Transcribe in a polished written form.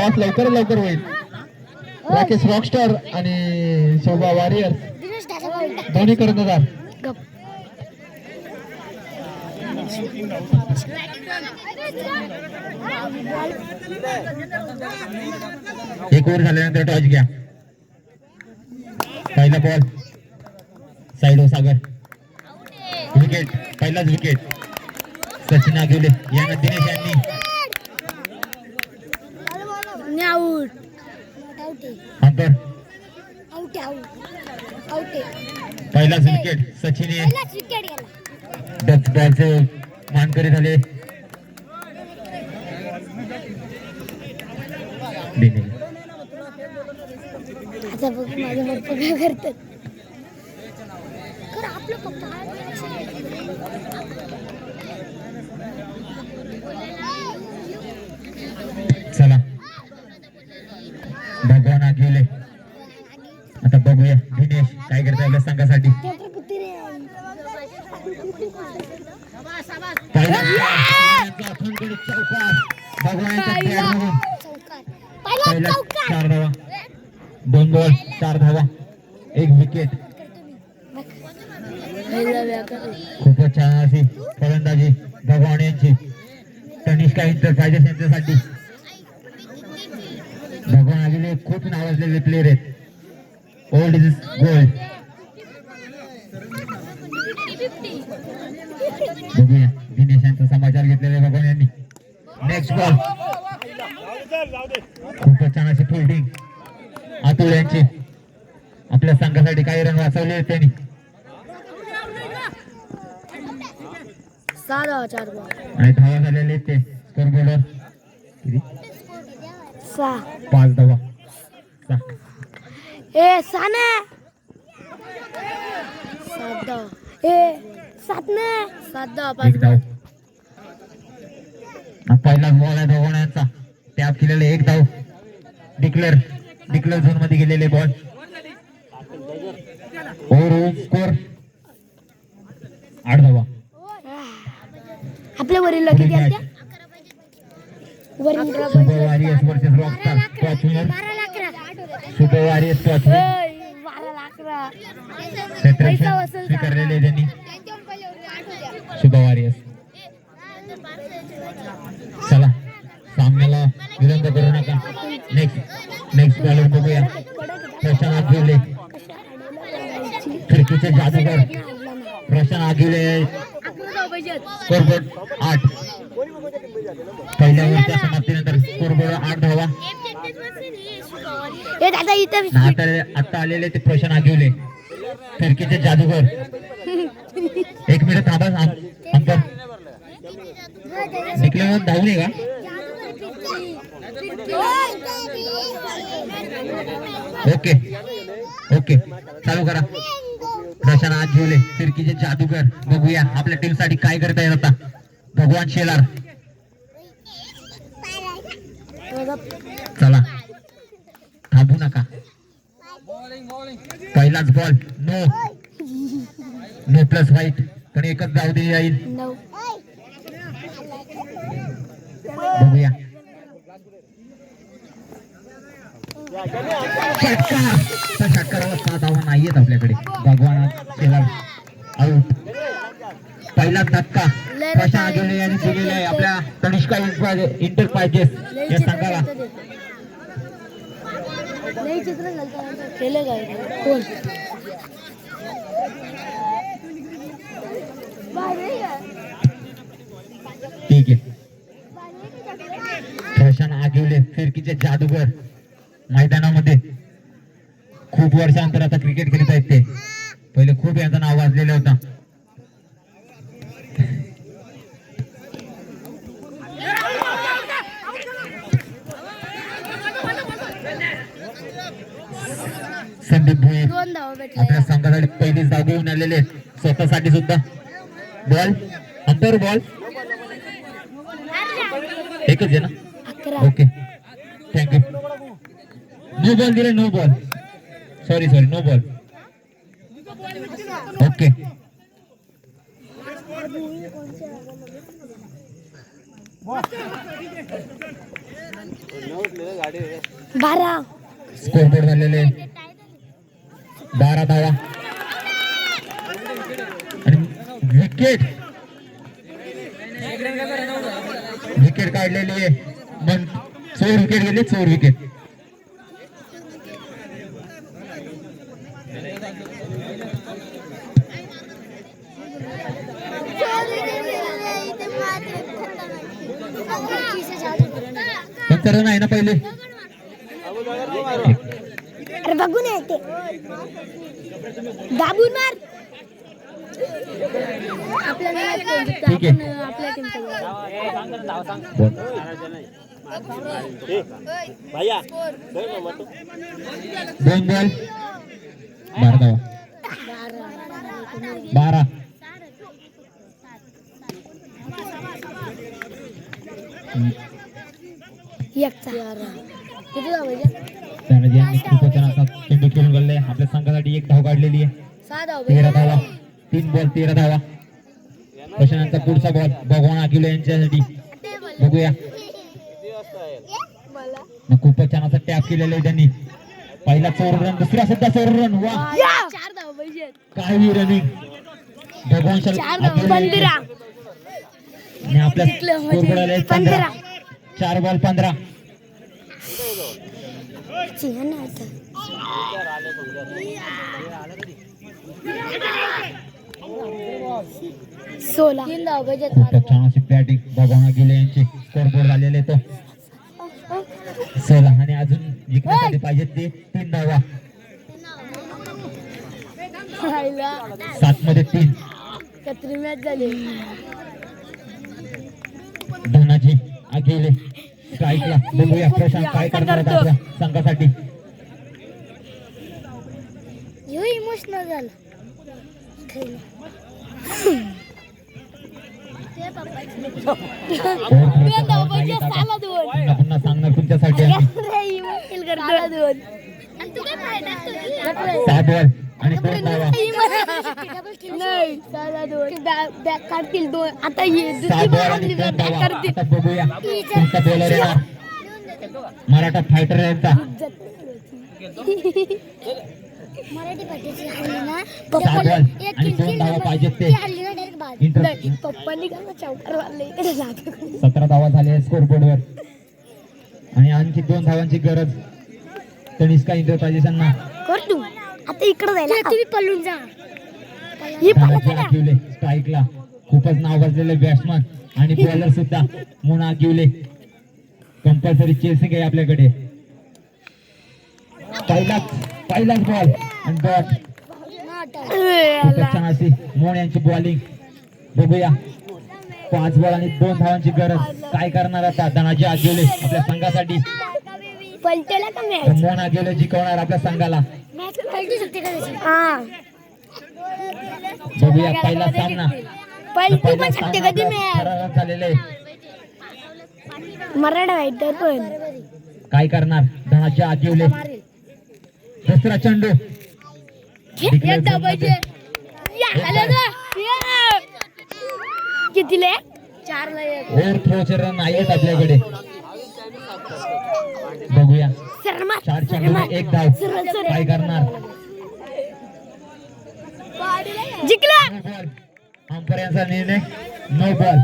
Toss लवकर होईल. Rakesh Rockstar आणि शोभा वॉरियर दोन्ही कर्णधार. एक ओव्हर झाल्यानंतर टॉस घ्या. पहिला बॉल साईड सागर. विकेट, पहिलाच विकेट. सचिन आगिवले यांना दिनेश यांनी अंतर. पहिलाच विकेट सचिन डच बॉलचे मानकरी झाले. चला भगवान आगिवले. आता बघूया दिनेश काय करता आपल्या संघासाठी. चार धावा, 2 बॉल 4 धावा, 1 विकेट. खूपच छान अशी फलंदाजी भगवान यांची. तनिष्का एंटरप्राइजेस यांच्यासाठी. भगवान आगिले खूप नावाजलेले प्लेयर आहेत. Old is gold. बघूया दिनेश यांचा समाचार घेतलेला भगवान यांनी. Next ball. खूपच छान अशी फिल्डिंग अतुल यांची. आपल्या संघासाठी काही रन वाचवले आहेत त्यांनी. 4 बॉल आणि धावा झालेले ते स्कोर बोर्डवर 5 धावा. 7 धावा. एक धाव. पहिलाच बॉल आहे दोघांचा. टॅप केलेले 1 धाव. डिक्लेअर झोन मध्ये गेलेले बॉल. ओव्हर स्कोर 8 धावा. आपल्या वरील super warriors versus Rockstar. Toss winner super warriors. Toss स्वीकारलेले त्यांनी सुपर वॉरियर्स. चला सामन्याला विलंब करू नका. नेक्स्ट बॉलर बघूया. प्रशांत आगिवले खिडकीचे जादूगर. प्रशांत आगिवले स्कोरबोर्ड 8. पहिल्या ओव्हरच्या समाप्तीनंतर स्कोरबोर्ड 8 धावा. आता आलेले ते प्रशांत आगिवले खिडकीचे जादूगर. 1 मिनिट थांबा. अंतर डिक्लेअर धावू नये का. ओके चालू करा. प्रशांत आगिवले फिरकीचे जादूगर. बघूया आपल्या टीम साठी काय करता येत आता. भगवान शेलार. चला थांबू नका. पहिलाच बॉल नो प्लस व्हाईट. पण एकच धाव दिली जाईल. बघूया षटकारावर 7 धावा नाहीयेत आपल्याकडे. भगवान शेलार आउट. पहिला धक्का प्रशांत आगिवले यांनी दिलेला आहे आपल्या तनिष्का एंटरप्राइजेस या संघाला. ठीक आहे. प्रशांत आगिवले फिरकीचे जादूगर मैदानामध्ये खूप वर्षांतर आता क्रिकेट खेळत आहेत ते. पहिले खूप यांचं नाव वाजलेलं होतं. संदीप भुई आपल्या संघासाठी पहिलीच धाव घेऊन आलेले स्वतःसाठी सुद्धा. बॉल अंतर बॉल एकच आहे ना. Okay thank you. नो बॉल दिले. No ball sorry no ball. Okay 12 scoreboard झालेले 12 धावा आणि विकेट काढलेली आहे. मग 4 विकेट गेले, 4 विकेट. पंचावन्न आहे ना पहिले. अरे बघून येते दाबून मार. आपल्याला ठीक आहे. आपल्या दोन बॉल 12 धावा. 12 तानाजी यांनी खूपच छान असा चेंडू खेळून गेले. आपल्या संघासाठी 1 धाव काढलेली आहे. 13 धावा. 3 बॉल 13 धावा. प्रशांतचा पुढचा बॉल भगवान आगिले यांच्यासाठी. बघूया. खूपच छान असा टॅप केलेला आहे त्यांनी. पहिला 4 रन, दुसरा सुद्धा 4 रन. वा काय रनिंग भगवान. 15 आणि आपल्या स्कोरबोर्ड आले 15. 4 बॉल 15. 16 खूपच छान अशी बॅटिंग भगवान आगिले यांची. स्कोरबोर्ड झालेले तो 16 आणि अजून जिंकण्यासाठी पाहिजे ते 3 धावा. 7 मध्ये 3. मॅच झाली. धनाजी आगिले स्ट्राईकला. बघूया प्रशांत काय करणार आहेत आपल्या संघासाठी. इमोशनल झालं. पुन्हा सांगणार तुमच्यासाठी. 7 बॉल आणि 2 धावा. बॅक काढतील 2. आता 7 बॉल आणि 2 धावा. आता बघूया तुमचा बॉलर येणार मराठा फायटर यांचा. मराठी पाठीची 7 बॉल आणि 2 धावा पाहिजेत ते. पप्पांनी चौकार मारले इकडे. 17 धावा झाले स्कोरबोर्डवर आणि आणखी 2 धावांची गरज तनिष्का इंटरप्राइजेसांना. कर तू आता इकडे जायला. तुम्ही पळून जा. स्ट्राईकला खूपच नाव गाजलेले बॅट्समन आणि बॉलर सुद्धा मोना आगिवले. कंपल्सरी चेसिंग आहे आपल्याकडे. पहिलाच बॉल आणि डॉट. खूपच छान अशी मोन यांची बॉलिंग. बघूया 5 बॉल आणि 2 धावांची गरज. काय करणार आता धनाजी आगिवले आपल्या संघासाठी. पलटेला का मॅच. मोन आगिवले जिंकवणार आपल्या संघाला. मॅच पलटू शकते का त्याची. हां बघूया पहिला सामना. पलटू पण शकते कधी मॅच झालेले. मराठा वाईटर पण काय करणार धनाजी आगिवले. दुसरा चेंडू कितीले 4 ला 1. ओव्हर थ्रोचे रन आहेत आपल्याकडे. बघूया 4 चेंडू 1 धाव. काय करणार. जिंकला. अंपायर यांचा निर्णय नो बॉल.